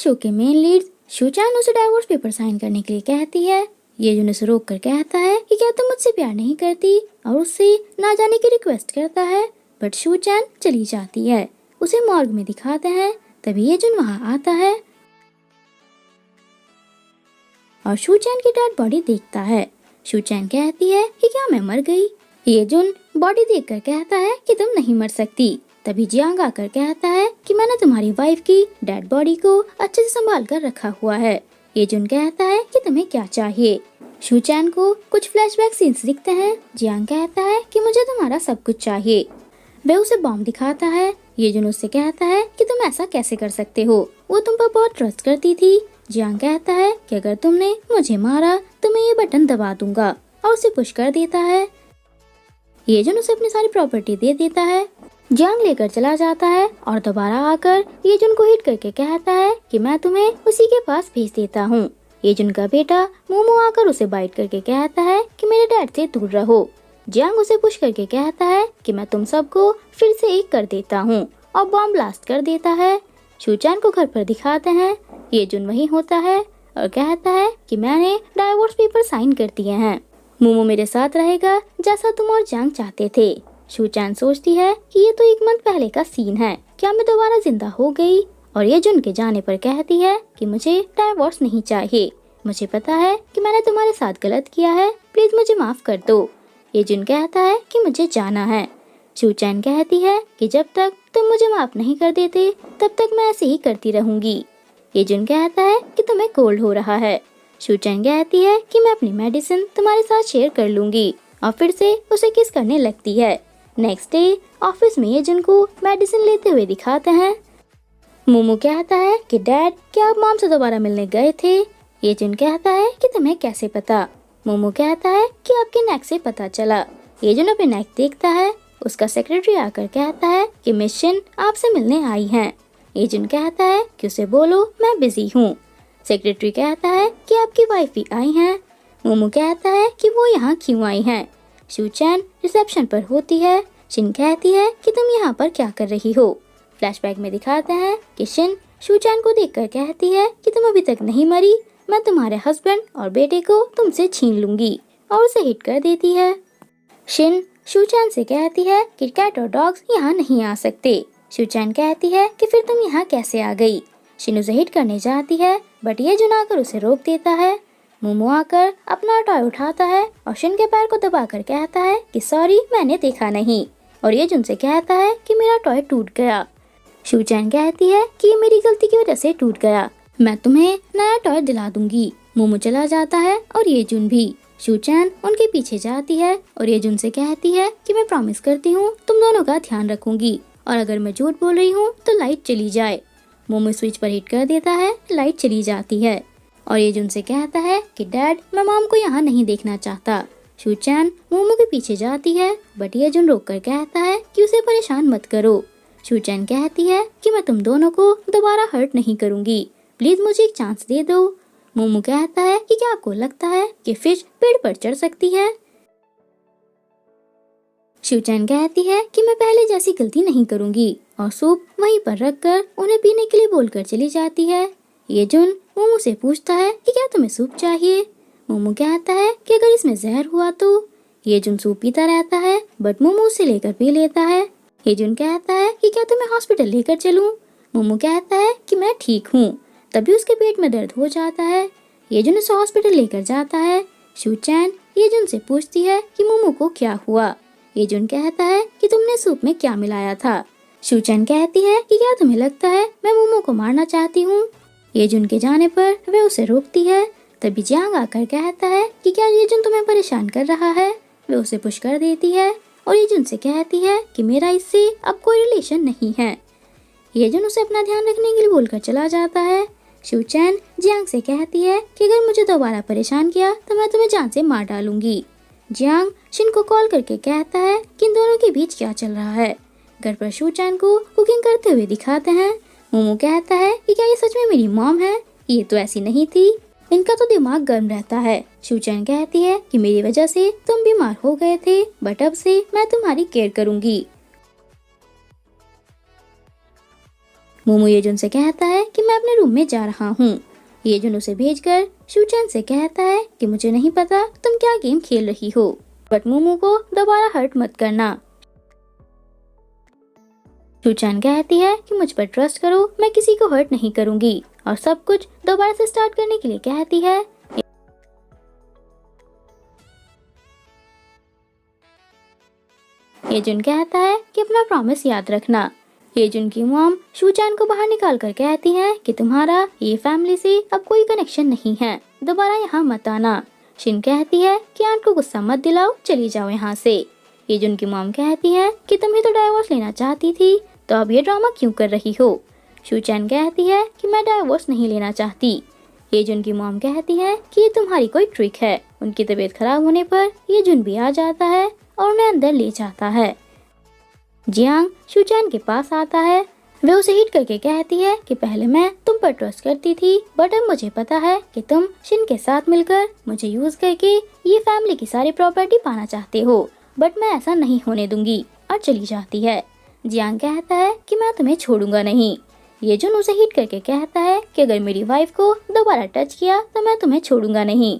Show के main lead शूचान उसे divorce paper sign करने के लिए कहती है। ये जुन उसे रोक कर कहता है कि क्या तुम मुझसे प्यार नहीं करती और उससे ना जाने की रिक्वेस्ट करता है, बट शूचान चली जाती है। उसे मॉर्ग में दिखाते हैं। तभी ये जुन वहाँ आता है और शूचान की डेड बॉडी देखता है। शूचान कहती है कि क्या मैं मर गई? ये जुन बॉडी देखकर कहता है कि तुम नहीं मर सकती। तभी जियांग आकर कहता है कि मैंने तुम्हारी वाइफ की डेड बॉडी को अच्छे से संभाल कर रखा हुआ है। ये जुन कहता है कि तुम्हें क्या चाहिए। शूचान को कुछ फ्लैशबैक सीन्स दिखते हैं। जियांग कहता है कि मुझे तुम्हारा सब कुछ चाहिए। वह उसे बॉम्ब दिखाता है। ये जुन उससे कहता है कि तुम ऐसा कैसे कर सकते हो, वो तुम पर बहुत ट्रस्ट करती थी। जियांग कहता है कि अगर तुमने मुझे मारा तो मैं ये बटन दबा दूंगा और उसे पुश कर देता है। ये जुन उसे अपनी सारी प्रॉपर्टी दे देता है। जियांग लेकर चला जाता है और दोबारा आकर ये जुन को हिट करके कहता है कि मैं तुम्हें उसी के पास भेज देता हूँ। ये जुन का बेटा मोमो आकर उसे बाइट करके कहता है कि मेरे डैड से दूर रहो। जियांग उसे पुश करके कहता है कि मैं तुम सबको फिर से एक कर देता हूँ और बॉम्ब ब्लास्ट कर देता है। शूचान को घर पर दिखाते हैं। ये जुन वहीं होता है और कहता है कि मैंने डाइवोर्स पेपर साइन कर दिए हैं। मोमो मेरे साथ रहेगा जैसा तुम और जियांग चाहते थे। शूचान सोचती है कि ये तो एक मंथ पहले का सीन है, क्या मैं दोबारा जिंदा हो गई? और ये जुन के जाने पर कहती है कि मुझे डाइवोर्स नहीं चाहिए। मुझे पता है कि मैंने तुम्हारे साथ गलत किया है, प्लीज मुझे माफ कर दो। ये जुन कहता है कि मुझे जाना है। शूचान कहती है कि जब तक तुम मुझे माफ नहीं कर देते तब तक मैं ऐसे ही करती रहूंगी। ये जुन कहता है कि तुम्हें कोल्ड हो रहा है। शूचान कहती है कि मैं अपनी मेडिसिन तुम्हारे साथ शेयर कर लूंगी और फिर से उसे किस करने लगती है। नेक्स्ट डे ऑफिस में ये जुन को मेडिसिन लेते हुए दिखाते हैं। मोमो कहता है कि डैड क्या आप मॉम से दोबारा मिलने गए थे? ये जुन कहता है कि तुम्हें कैसे पता? मोमो कहता है कि आपके नेक से पता चला। ये जुन अपने नेक देखता है। उसका सेक्रेटरी आकर कहता है कि मिशन आपसे मिलने आई हैं। ये जुन कहता है कि उसे बोलो मैं बिजी हूँ। सेक्रेटरी कहता है कि आपकी वाइफ भी आई हैं। मोमो कहता है कि वो यहाँ क्यों आई हैं। शूचान रिसेप्शन पर होती है। शिन कहती है कि तुम यहाँ पर क्या कर रही हो। फ्लैशबैक में दिखाते हैं कि शिन शूचान को देखकर कहती है कि तुम अभी तक नहीं मरी, मैं तुम्हारे हस्बैंड और बेटे को तुमसे छीन लूंगी और उसे हिट कर देती है। शिन शूचान से कहती है कि कैट और डॉग्स यहाँ नहीं आ सकते। शूचान कहती है कि फिर तुम यहाँ कैसे आ गई। शिन उसे हिट करने जाती है बट ये जुन आकर उसे रोक देता है। मोमो आकर अपना टॉय उठाता है और शिन के पैर को दबाकर कहता है कि सॉरी मैंने देखा नहीं। और ये जुन से कहता है कि मेरा टॉय टूट गया। शूचान कहती है कि ये मेरी गलती की वजह से टूट गया, मैं तुम्हें नया टॉय दिला दूंगी। मोमो चला जाता है और ये जुन भी। शूचान उनके पीछे जाती है और ये जुन से कहती है कि मैं प्रॉमिस करती हूँ तुम दोनों का ध्यान रखूंगी और अगर मैं झूठ बोल रही हूँ तो लाइट चली जाए। मोमो स्विच पर हिट कर देता है, लाइट चली जाती है और ये जुन से कहता है कि डैड मैं मॉम को यहाँ नहीं देखना चाहता। शूचान मोमो के पीछे जाती है बट ये जुन रोक कर कहता है कि उसे परेशान मत करो। शूचान कहती है कि मैं तुम दोनों को दोबारा हर्ट नहीं करूंगी, प्लीज मुझे एक चांस दे दो। मोमो कहता है कि क्या आपको लगता है कि फिश पेड़ पर चढ़ सकती है? शूचान कहती है कि मैं पहले जैसी गलती नहीं करूंगी और सूप वहीं पर रखकर उन्हें पीने के लिए बोलकर चली जाती है। ये जुन मोमो से पूछता है कि क्या तुम्हें सूप चाहिए। मोमो कहता है कि अगर इसमें जहर हुआ तो। ये जुन सूप पीता रहता है बट मोमो उसे लेकर पी लेता है। ये जुन कहता है कि क्या तुम्हें हॉस्पिटल लेकर चलूं? मोमो कहता है कि मैं ठीक हूँ। तभी उसके पेट में दर्द हो जाता है। ये जुन उसे हॉस्पिटल लेकर जाता है। शूचान ये जुन से पूछती है कि मोमो को क्या हुआ। ये जुन कहता है कि तुमने सूप में क्या मिलाया था। शूचान कहती है कि क्या तुम्हें लगता है मैं मोमो को मारना चाहती हूँ। ये जुन के जाने पर वह उसे रोकती है। तभी जियांग आकर कहता है कि क्या ये जुन तुम्हें परेशान कर रहा है। वह उसे पुश कर देती है और ये जुन से कहती है कि मेरा इससे अब कोई रिलेशन नहीं है। ये जुन उसे अपना ध्यान रखने के लिए बोलकर चला जाता है। शूचान जियांग से कहती है कि अगर मुझे दोबारा परेशान किया तो मैं तुम्हें जान से मार डालूंगी। जियांग शिन को कॉल करके कहता है कि इन दोनों के बीच क्या चल रहा है। घर पर शूचान को कुकिंग करते हुए दिखाते हैं। मोमो कहता है कि क्या ये सच में मेरी मॉम है? ये तो ऐसी नहीं थी, इनका तो दिमाग गर्म रहता है। शूचान कहती है कि मेरी वजह से तुम बीमार हो गए थे बट अब से मैं तुम्हारी केयर करूंगी। मोमो येजुन से कहता है कि मैं अपने रूम में जा रहा हूँ। येजुन उसे भेजकर शूचैन से कहता है कि मुझे नहीं पता तुम क्या गेम खेल रही हो, बट मोमो को दोबारा हर्ट मत करना। शूचैन कहती है कि मुझ पर ट्रस्ट करो, मैं किसी को हर्ट नहीं करूंगी, और सब कुछ दोबारा से स्टार्ट करने के लिए कहती है। येजुन कहता है कि अपना प्रॉमिस याद रखना। येजुन की मॉम शूचैन को बाहर निकाल कर कहती है कि तुम्हारा ये फैमिली से अब कोई कनेक्शन नहीं है, दोबारा यहाँ मत आना। शिन कहती है कि आंट को गुस्सा मत दिलाओ, चली जाओ यहाँ से। येजुन की मॉम कहती है कि तुम ही तो डाइवोर्स लेना चाहती थी, तो अब ये ड्रामा क्यों कर रही हो। शूचैन कहती है कि मैं डाइवोर्स नहीं लेना चाहती। येजुन की मॉम कहती है कि ये तुम्हारी कोई ट्रिक है। उनकी तबीयत खराब होने पर येजुन भी आ जाता है और उन्हें अंदर ले जाता है। जियांग शूचैन के पास आता है। वे उसे हिट करके कहती है कि पहले मैं तुम पर ट्रस्ट करती थी, बट अब मुझे पता है कि तुम शिन के साथ मिलकर मुझे यूज करके ये फैमिली की सारी प्रॉपर्टी पाना चाहते हो, बट मैं ऐसा नहीं होने दूंगी, और चली जाती है। जियांग कहता है कि मैं तुम्हें छोड़ूंगा नहीं। येजुन उसे हिट करके कहता है कि अगर मेरी वाइफ को दोबारा टच किया तो मैं तुम्हें छोड़ूंगा नहीं।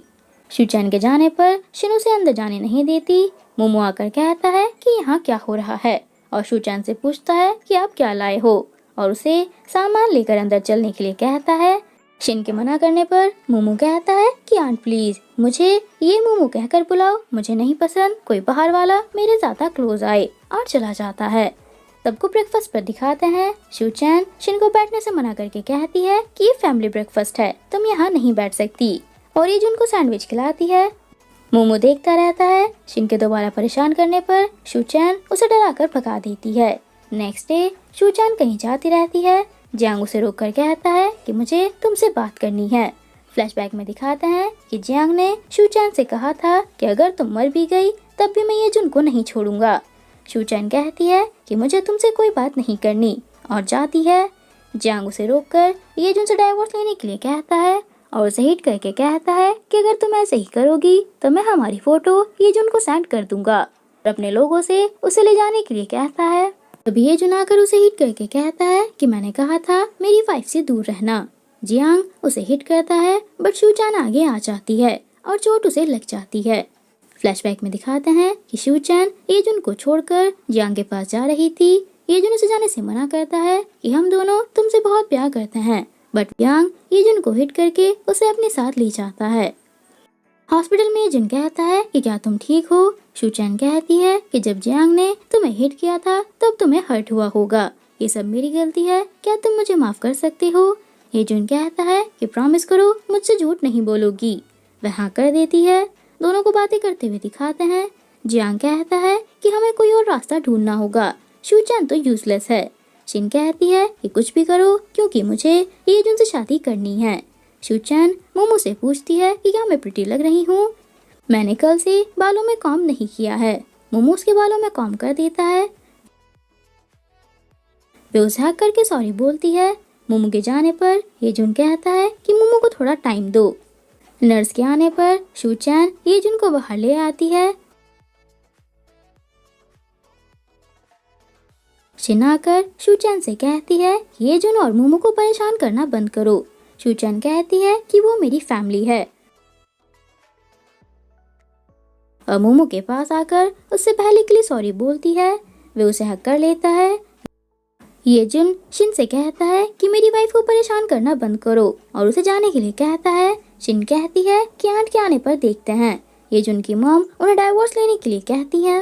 शूचैन के जाने पर शिन उसे अंदर जाने नहीं देती। मोमो आकर कहता है कि यहाँ क्या हो रहा है, और शूचैन से पूछता है कि आप क्या लाए हो, और उसे सामान लेकर अंदर चलने के लिए कहता है। शिन के मना करने पर मोमो कहता है कि आंट प्लीज मुझे ये मोमो कहकर बुलाओ, मुझे नहीं पसंद कोई बाहर वाला मेरे ज्यादा क्लोज आए, और चला जाता है। सबको ब्रेकफास्ट पर दिखाते हैं। शूचैन शिन को बैठने से मना करके कहती है कि ये फैमिली ब्रेकफास्ट है, तुम यहाँ नहीं बैठ सकती, और ये उनको सैंडविच खिलाती है। मोमो देखता रहता है। शिन के दोबारा परेशान करने पर शूचैन उसे डराकर भगा देती है। नेक्स्ट डे शूचैन कहीं जाती रहती है। जियांग उसे रोककर कहता है कि मुझे तुमसे बात करनी है। फ्लैशबैक में दिखाते हैं कि जियांग ने शूचैन से कहा था कि अगर तुम मर भी गई तब भी मैं येजुन को नहीं छोड़ूंगा। शूचैन कहती है कि मुझे तुमसे कोई बात नहीं करनी, और जाती है। जियांग उसे रोककर येजुन से डाइवोर्स लेने के लिए कहता है, और उसे हिट करके कहता है कि अगर तुम ऐसे ही करोगी तो मैं हमारी फोटो येजुन को सेंड कर दूंगा, और अपने लोगों से उसे ले जाने के लिए कहता है। तभी येजुन आकर उसे हिट करके कहता है कि मैंने कहा था मेरी वाइफ से दूर रहना। जियांग उसे हिट करता है, बट शूचैन आगे आ जाती है और चोट उसे लग जाती है। फ्लैशबैक में दिखाते हैं कि शूचैन येजुन को छोड़कर जियांग के पास जा रही थी। येजुन उसे जाने से मना करता है कि हम दोनों तुमसे बहुत प्यार करते हैं, बट जियांग येजुन को हिट करके उसे अपने साथ ले जाता है। हॉस्पिटल में येजुन कहता है कि क्या तुम ठीक हो। शूचैन कहती है कि जब जियांग ने तुम्हें हिट किया था तब तुम्हें हर्ट हुआ होगा, ये सब मेरी गलती है, क्या तुम मुझे माफ कर सकते हो। येजुन कहता है कि प्रॉमिस करो मुझसे झूठ नहीं बोलोगी। वह हाँ कर देती है। दोनों को बातें करते हुए दिखाते हैं। जियांग कहता है कि हमें कोई और रास्ता ढूंढना होगा, शूचैन तो यूजलेस है। शिन कहती है कि कुछ भी करो क्योंकि मुझे येजुन से शादी करनी है। शूचैन मोमो से पूछती है कि क्या मैं प्रिटी लग रही हूँ। मैंने कल से बालों में कॉम्ब नहीं किया है। मोमो उसके बालों में कॉम्ब कर देता है। वे उसे हक करके सॉरी बोलती है। मोमो के जाने पर येजुन कहता है कि मोमो को थोड़ा टाइम दो। नर्स के आने पर शूचैन येजुन को बाहर ले आती है। शिन आकर शूचैन से कहती है कि येजुन और मोमो को परेशान करना बंद करो। शूचैन कहती है कि वो मेरी फैमिली है, और मोमो के पास आकर उससे पहले के लिए सॉरी बोलती है। वे उसे हक कर लेता है। येजुन शिन से कहता है कि मेरी वाइफ को परेशान करना बंद करो, और उसे जाने के लिए कहता है। शिन कहती है कि आंट के आने पर देखते हैं। येजुन की मॉम उन्हें डाइवोर्स लेने के लिए कहती है।